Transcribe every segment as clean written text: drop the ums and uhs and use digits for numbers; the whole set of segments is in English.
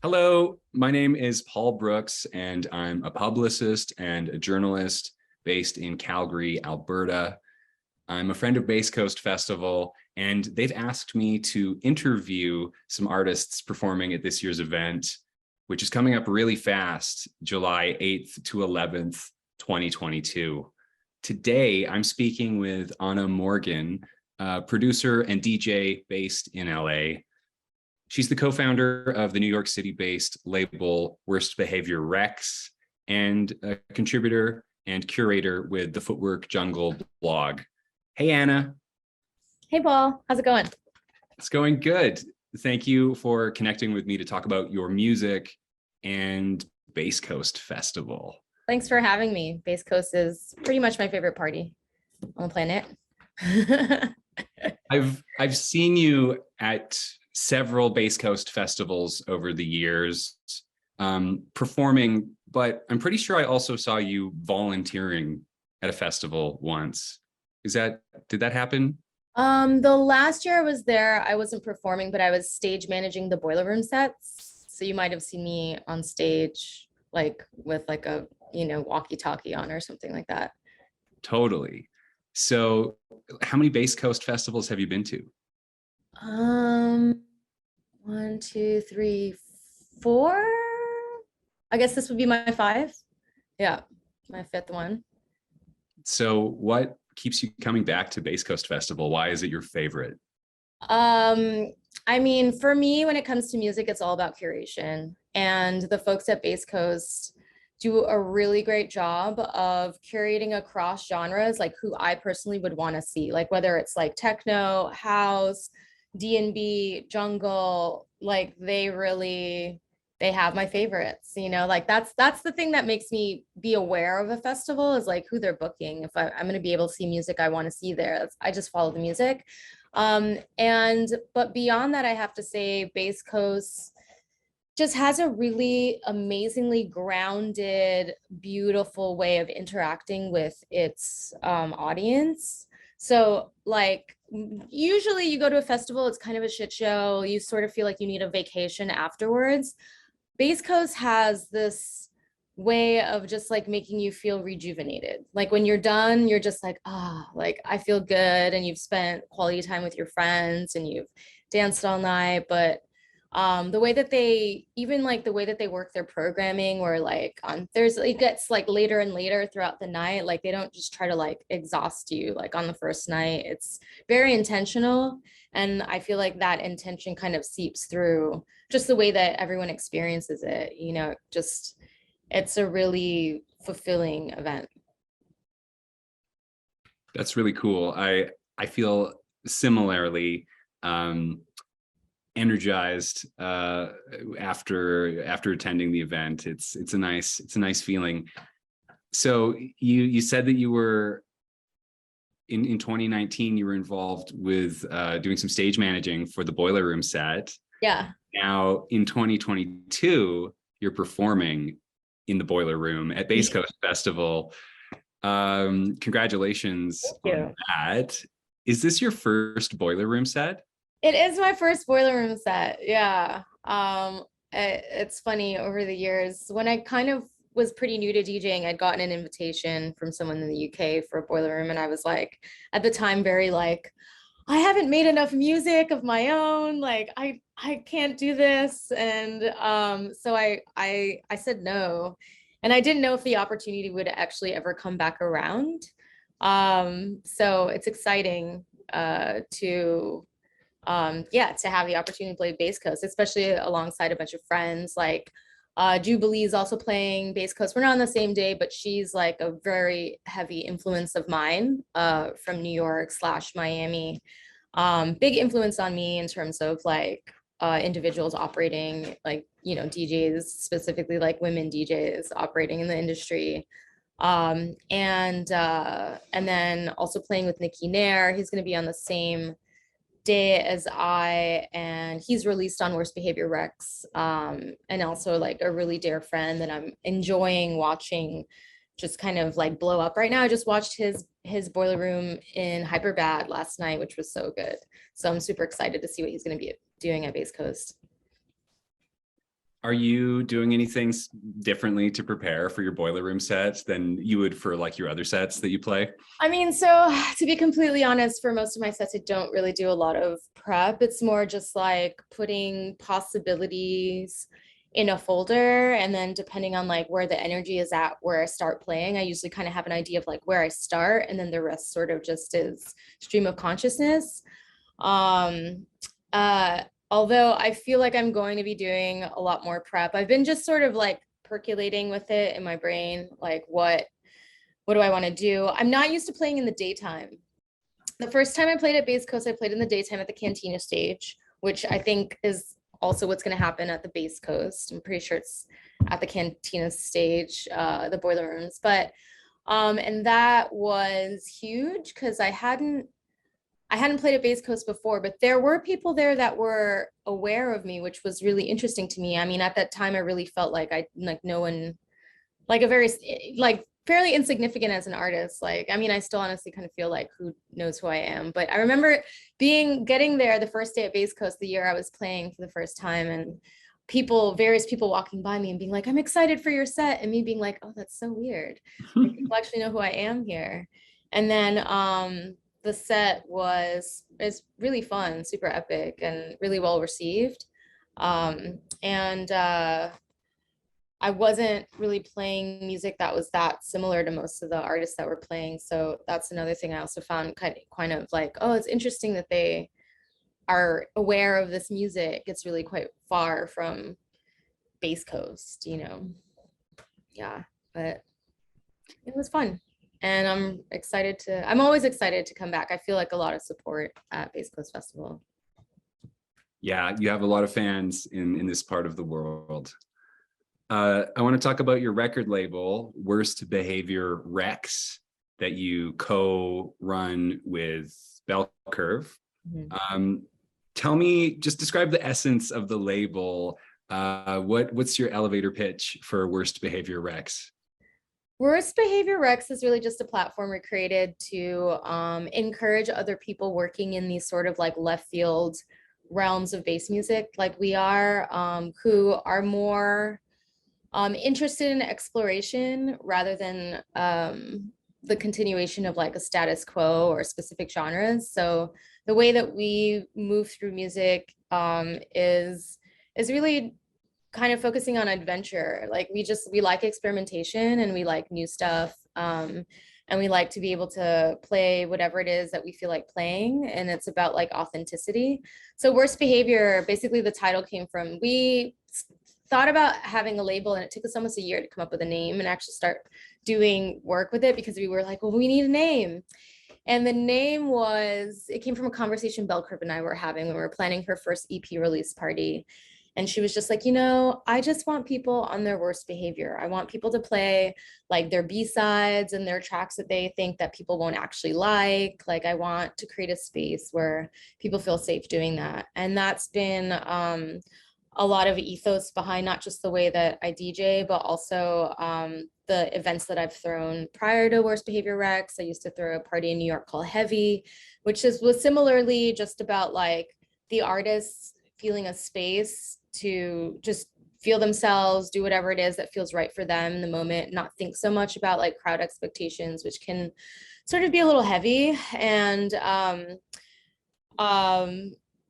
Hello, my name is Paul Brooks, and I'm a publicist and a journalist based in Calgary, Alberta. I'm a friend of Bass Coast Festival, and they've asked me to interview some artists performing at this year's event, which is coming up really fast, July 8th to 11th, 2022. Today, I'm speaking with Anna Morgan, producer and DJ based in LA. She's the co-founder of the New York City-based label Worst Behaviour Recs and a contributor and curator with the Footwork Jungle blog. Hey, Anna. Hey, Paul. How's it going? It's going good. Thank you for connecting with me to talk about your music and Bass Coast Festival. Thanks for having me. Bass Coast is pretty much my favorite party on the planet. I've seen you at several Bass Coast festivals over the years, performing, but I'm pretty sure I also saw you volunteering at a festival once. Did that happen? The last year I was there, I wasn't performing, but I was stage managing the Boiler Room sets. So you might have seen me on stage, like with like a, walkie-talkie on or something like that. Totally. So how many Bass Coast festivals have you been to? 1, 2, 3, 4. I guess this would be my 5. Yeah, my 5th one. So what keeps you coming back to Bass Coast Festival? Why is it your favorite? I mean, for me, when it comes to music, it's all about curation. And the folks at Bass Coast do a really great job of curating across genres, like who I personally would want to see, like whether it's like techno, house, D&B, jungle, like they have my favorites, like that's the thing that makes me be aware of a festival is like who they're booking. If I'm going to be able to see music I want to see there, I just follow the music. But beyond that, I have to say Bass Coast just has a really amazingly grounded, beautiful way of interacting with its audience. So like usually you go to a festival, it's kind of a shit show. You sort of feel like you need a vacation afterwards. Bass Coast has this way of just like making you feel rejuvenated. Like when you're done, you're just like, like I feel good, and you've spent quality time with your friends and you've danced all night. But the way that they work their programming, or like on Thursday, it gets like later and later throughout the night. Like they don't just try to like exhaust you like on the first night. It's very intentional, and I feel like that intention kind of seeps through just the way that everyone experiences it. It's a really fulfilling event. That's really cool. I feel similarly energized after attending the event. It's a nice feeling. So you said that you were in 2019 you were involved with doing some stage managing for the Boiler Room set. Yeah. Now in 2022 you're performing in the Boiler Room at Bass Coast Festival. Congratulations on that. Is this your first Boiler Room set? It is my first Boiler Room set. Yeah. It's funny, over the years when I kind of was pretty new to DJing, I'd gotten an invitation from someone in the UK for a Boiler Room, and I was like, at the time, very like, I haven't made enough music of my own. Like I can't do this. And so I said no. And I didn't know if the opportunity would actually ever come back around. So it's exciting to have the opportunity to play Bass Coast, especially alongside a bunch of friends. Like Jubilee's also playing Bass Coast. We're not on the same day, but she's like a very heavy influence of mine from New York / Miami. Big influence on me in terms of like individuals operating, like, DJs, specifically like women DJs operating in the industry. And then also playing with Nikki Nair. He's going to be on the same day as I, and he's released on Worst Behaviour Recs, and also like a really dear friend that I'm enjoying watching just kind of like blow up right now. I just watched his Boiler Room in Hyperbad last night, which was so good. So I'm super excited to see what he's going to be doing at Bass Coast. Are you doing anything differently to prepare for your boiler room sets than you would for like your other sets that you play? I mean, so to be completely honest, for most of my sets, I don't really do a lot of prep. It's more just like putting possibilities in a folder, and then depending on like where the energy is at, where I start playing, I usually kind of have an idea of like where I start, and then the rest sort of just is stream of consciousness. Um, uh, Although I feel like I'm going to be doing a lot more prep. I've been just sort of like percolating with it in my brain, like what do I want to do? I'm not used to playing in the daytime. The first time I played at Base Coast, I played in the daytime at the Cantina stage, which I think is also what's going to happen at the Base Coast. I'm pretty sure it's at the Cantina stage, the boiler rooms. But and that was huge because I hadn't played at Base Coast before, but there were people there that were aware of me, which was really interesting to me. I mean, at that time, I really felt like no one, like a very like fairly insignificant as an artist. Like, I mean, I still honestly kind of feel like who knows who I am. But I remember getting there the first day at Base Coast, the year I was playing for the first time, and various people walking by me and being like, I'm excited for your set. And me being like, oh, that's so weird. Like, people actually know who I am here. And then the set is really fun, super epic, and really well received. And I wasn't really playing music that was that similar to most of the artists that were playing. So that's another thing I also found kind of like, oh, it's interesting that they are aware of this music. It's really quite far from Base Coast, you know? Yeah, but it was fun. And I'm always excited to come back. I feel like a lot of support at Base Coast Festival. Yeah, you have a lot of fans in this part of the world. I want to talk about your record label, Worst Behaviour Recs, that you co-run with Bell Curve. Mm-hmm. Tell me, just describe the essence of the label. What's your elevator pitch for Worst Behaviour Recs? Worst Behaviour Recs is really just a platform we created to encourage other people working in these sort of like left field realms of bass music, like we are, who are more interested in exploration rather than the continuation of like a status quo or specific genres. So the way that we move through music is really kind of focusing on adventure. Like we like experimentation, and we like new stuff. And we like to be able to play whatever it is that we feel like playing. And it's about like authenticity. So Worst Behaviour, basically the title came from, we thought about having a label, and it took us almost a year to come up with a name and actually start doing work with it, because we were like, well, we need a name. And the name it came from a conversation Bell Curve and I were having when we were planning her first EP release party. And she was just like, I just want people on their worst behavior. I want people to play like their B-sides and their tracks that they think that people won't actually like. Like, I want to create a space where people feel safe doing that. And that's been a lot of ethos behind not just the way that I DJ, but also the events that I've thrown prior to Worst Behaviour Recs. I used to throw a party in New York called Heavy, which was similarly just about like the artists feeling a space to just feel themselves, do whatever it is that feels right for them in the moment, not think so much about like crowd expectations, which can sort of be a little heavy. And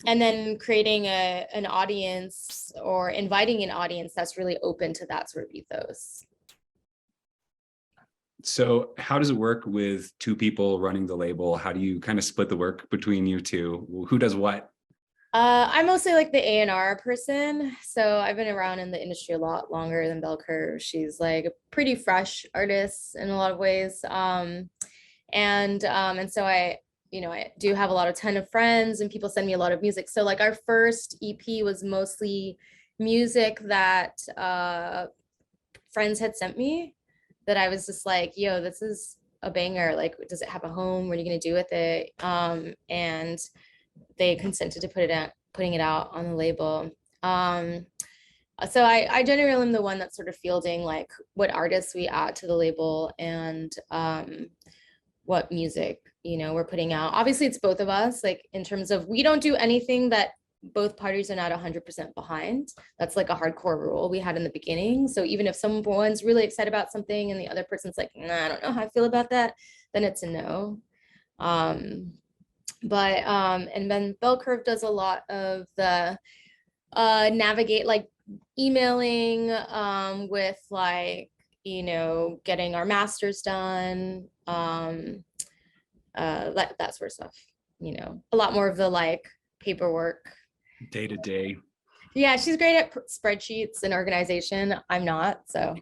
then creating an audience, or inviting an audience that's really open to that sort of ethos. So how does it work with two people running the label? How do you kind of split the work between you two? Who does what? I'm mostly like the A&R person. So I've been around in the industry a lot longer than Bell Curve. She's like a pretty fresh artist in a lot of ways. And so I do have a ton of friends, and people send me a lot of music. So like our first EP was mostly music that friends had sent me, that I was just like, yo, this is a banger. Like, does it have a home? What are you going to do with it? And they consented to putting it out on the label. So I generally am the one that's sort of fielding like what artists we add to the label, and what music we're putting out. Obviously it's both of us, like in terms of, we don't do anything that both parties are not 100% behind. That's like a hardcore rule we had in the beginning. So even if someone's really excited about something and the other person's like, nah, I don't know how I feel about that, then it's a no. And then Bell Curve does a lot of the navigate, like emailing with like, you know, getting our masters done, that sort of stuff, you know, a lot more of the like paperwork. Day to day. Yeah, she's great at spreadsheets and organization. I'm not, so.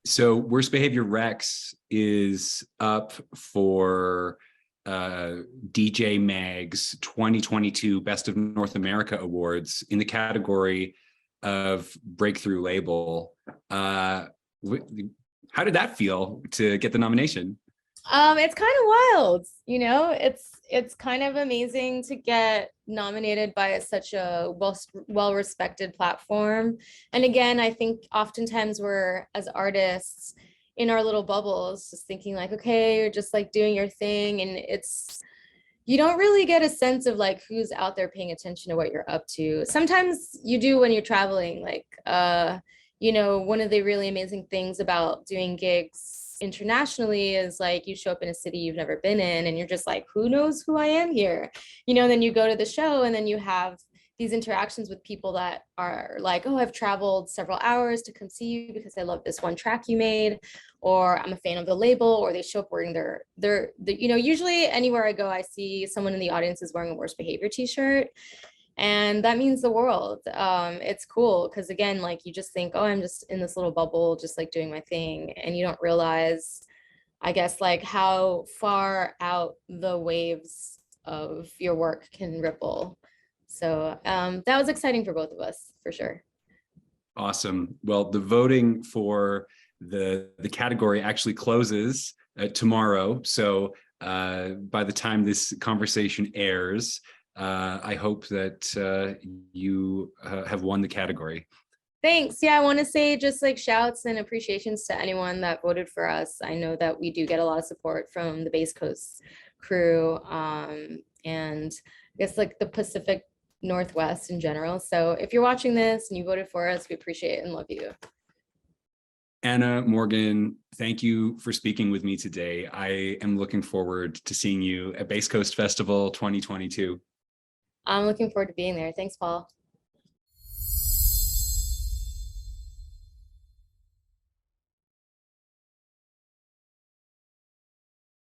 So Worst Behaviour Recs is up for DJ Mag's 2022 Best of North America Awards in the category of breakthrough label. How did that feel to get the nomination? It's kind of wild, you know, it's kind of amazing to get nominated by such a well-respected platform. And again, I think oftentimes we're, as artists, in our little bubbles, just thinking like, okay, you're just like doing your thing. And you don't really get a sense of like who's out there paying attention to what you're up to. Sometimes you do when you're traveling, like, you know, one of the really amazing things about doing gigs internationally is like you show up in a city you've never been in and you're just like, who knows who I am here, you know, and then you go to the show and then you have these interactions with people that are like, oh, I've traveled several hours to come see you because I love this one track you made, or I'm a fan of the label, or they show up wearing their you know, usually anywhere I go I see someone in the audience is wearing a Worst Behavior t-shirt, and that means the world. It's cool because again, like you just think, oh, I'm just in this little bubble just like doing my thing, and you don't realize, I guess, like how far out the waves of your work can ripple. So that was exciting for both of us, for sure. Awesome. Well, the voting for the category actually closes tomorrow. So by the time this conversation airs, I hope that you have won the category. Thanks. Yeah, I want to say just like shouts and appreciations to anyone that voted for us. I know that we do get a lot of support from the Base Coast crew, and I guess like the Pacific Northwest in general. So if you're watching this and you voted for us, we appreciate it and love you. Anna Morgan, thank you for speaking with me today. I am looking forward to seeing you at Base Coast Festival 2022. I'm looking forward to being there. Thanks, Paul.